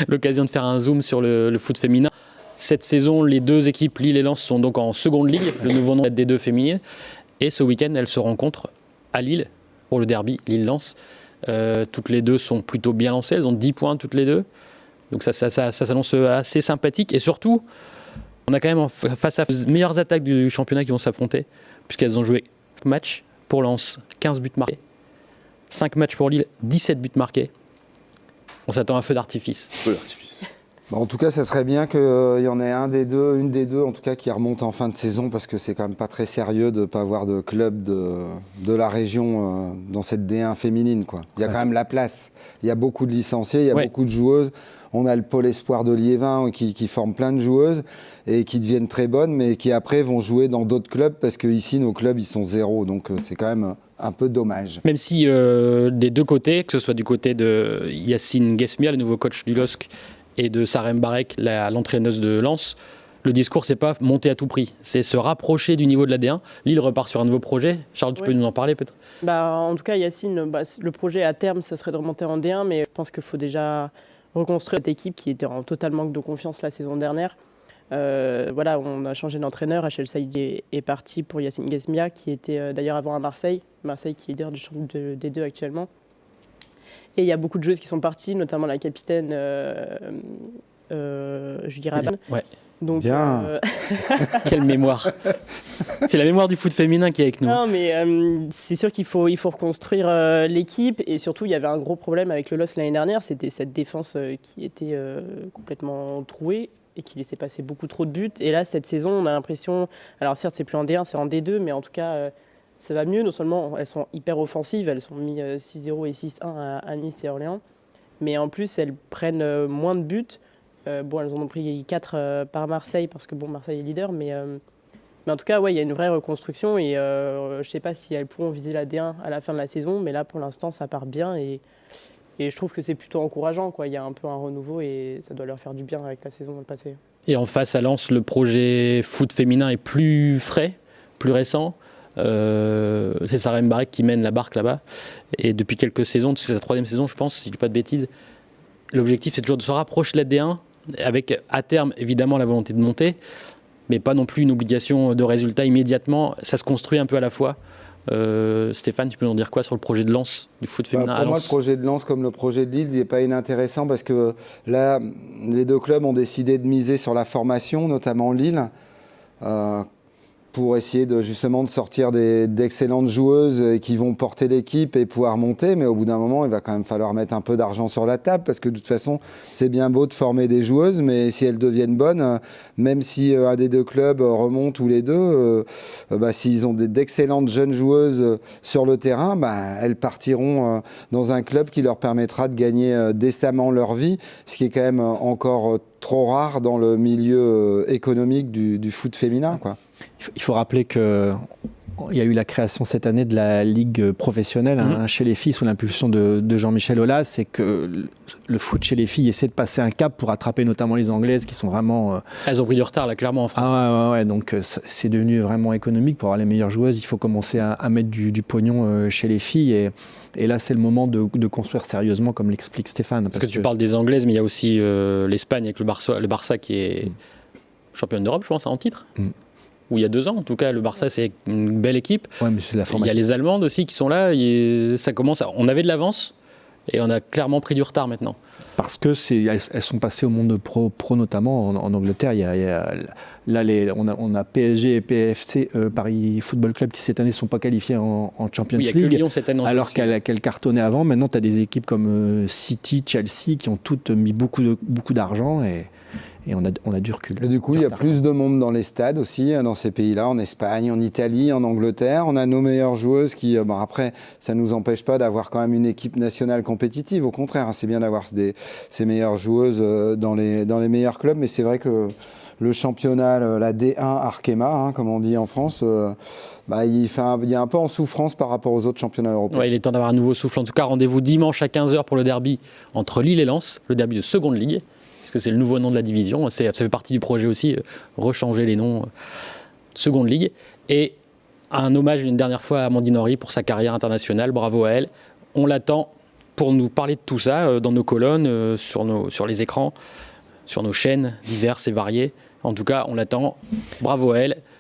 l'occasion de faire un zoom sur le foot féminin. Cette saison, les deux équipes, Lille et Lens, sont donc en seconde ligue, le nouveau nom des deux féminines. Et ce week-end, elles se rencontrent à Lille pour le derby Lille-Lens. Toutes les deux sont plutôt bien lancées, elles ont 10 points toutes les deux. Donc ça s'annonce assez sympathique. Et surtout, on a quand même face à les meilleures attaques du championnat qui vont s'affronter, puisqu'elles ont joué 5 matchs pour Lens, 15 buts marqués. 5 matchs pour Lille, 17 buts marqués. On s'attend à un feu d'artifice. Feu d'artifice. En tout cas, ça serait bien qu'il y en ait une des deux, en tout cas, qui remonte en fin de saison, parce que c'est quand même pas très sérieux de ne pas avoir de club de la région dans cette D1 féminine, quoi. Il y a quand même la place. Il y a beaucoup de licenciés, il y a beaucoup de joueuses. On a le pôle espoir de Liévin qui forme plein de joueuses et qui deviennent très bonnes, mais qui après vont jouer dans d'autres clubs, parce qu'ici, nos clubs, ils sont zéro. Donc c'est quand même un peu dommage. Même si des deux côtés, que ce soit du côté de Yacine Guesmia, le nouveau coach du LOSC, et de Sarem Barek, l'entraîneuse de Lens, le discours, c'est pas monter à tout prix, c'est se rapprocher du niveau de la D1. Lille repart sur un nouveau projet. Charles, tu peux nous en parler peut-être ? En tout cas, Yacine, le projet à terme, ça serait de remonter en D1, mais je pense qu'il faut déjà reconstruire cette équipe qui était en total manque de confiance la saison dernière. On a changé d'entraîneur. Hachel Saïdi est parti pour Yacine Guesmia, qui était d'ailleurs avant à Marseille. Marseille qui est leader du championnat des deux actuellement. Et il y a beaucoup de joueuses qui sont parties, notamment la capitaine Julie Raban. Ouais. Donc, bien. Quelle mémoire. C'est la mémoire du foot féminin qui est avec nous. Non, mais c'est sûr qu'il faut reconstruire l'équipe. Et surtout, il y avait un gros problème avec le LOSC l'année dernière. C'était cette défense qui était complètement trouée et qui laissait passer beaucoup trop de buts. Et là, cette saison, on a l'impression... Alors certes, c'est plus en D1, c'est en D2, mais en tout cas... ça va mieux, non seulement elles sont hyper offensives, elles ont mis 6-0 et 6-1 à Nice et Orléans, mais en plus elles prennent moins de buts. Elles en ont pris 4 par Marseille, parce que Marseille est leader, mais en tout cas, il y a une vraie reconstruction et je ne sais pas si elles pourront viser la D1 à la fin de la saison, mais là pour l'instant ça part bien et je trouve que c'est plutôt encourageant, quoi. Il y a un peu un renouveau et ça doit leur faire du bien avec la saison passée. Et en face à Lens, le projet foot féminin est plus frais, plus récent. C'est Sarem Barek qui mène la barque là-bas et depuis quelques saisons, c'est sa 3e saison je pense, si je ne dis pas de bêtises, l'objectif c'est toujours de se rapprocher de la D1 avec à terme évidemment la volonté de monter, mais pas non plus une obligation de résultat immédiatement. Ça se construit un peu à la fois. Stéphane, tu peux nous dire quoi sur le projet de Lens du foot féminin à Lens ? Pour moi, le projet de Lens comme le projet de Lille n'est pas inintéressant, parce que là les deux clubs ont décidé de miser sur la formation, notamment Lille, pour essayer de sortir d'excellentes joueuses qui vont porter l'équipe et pouvoir monter. Mais au bout d'un moment, il va quand même falloir mettre un peu d'argent sur la table, parce que de toute façon, c'est bien beau de former des joueuses, mais si elles deviennent bonnes, même si un des deux clubs remonte ou les deux, s'ils ont d'excellentes jeunes joueuses sur le terrain, elles partiront dans un club qui leur permettra de gagner décemment leur vie, ce qui est quand même encore trop rare dans le milieu économique du foot féminin, quoi. Il faut rappeler qu'il y a eu la création cette année de la Ligue professionnelle chez les filles sous l'impulsion de Jean-Michel Aulas. C'est que le foot chez les filles essaie de passer un cap pour attraper notamment les Anglaises qui sont vraiment... Elles ont pris du retard là, clairement en France. Donc c'est devenu vraiment économique. Pour avoir les meilleures joueuses, il faut commencer à mettre du pognon chez les filles et là, c'est le moment de construire sérieusement, comme l'explique Stéphane. Parce que tu parles des Anglaises, mais il y a aussi l'Espagne avec le Barça qui est championne d'Europe, je pense, en titre. Ou il y a 2 ans, en tout cas, le Barça, c'est une belle équipe. Ouais, mais c'est la formation. Il y a les Allemandes aussi qui sont là. On avait de l'avance et on a clairement pris du retard maintenant. Parce que elles sont passées au monde pro notamment en Angleterre. On a PSG et PFC, Paris Football Club, qui cette année ne sont pas qualifiés en Champions League. Il n'y a que Lyon cette année alors qu'elles cartonnaient avant. Maintenant, tu as des équipes comme City, Chelsea qui ont toutes mis beaucoup d'argent et on a du recul. Et du coup, il y a plus de monde dans les stades aussi, dans ces pays-là, en Espagne, en Italie, en Angleterre. On a nos meilleures joueuses qui, après, ça ne nous empêche pas d'avoir quand même une équipe nationale compétitive. Au contraire, c'est bien d'avoir ces meilleures joueuses dans les meilleurs clubs. Mais c'est vrai que le championnat, la D1 Arkema, comme on dit en France, il est un peu en souffrance par rapport aux autres championnats européens. Ouais, il est temps d'avoir un nouveau souffle. En tout cas, rendez-vous dimanche à 15h pour le derby entre Lille et Lens, le derby de seconde ligue. Parce que c'est le nouveau nom de la division, ça fait partie du projet aussi, rechanger les noms seconde ligue. Et un hommage une dernière fois à Amandine Henry pour sa carrière internationale, bravo à elle. On l'attend pour nous parler de tout ça dans nos colonnes, sur les écrans, sur nos chaînes diverses et variées. En tout cas, on l'attend. Bravo à elle.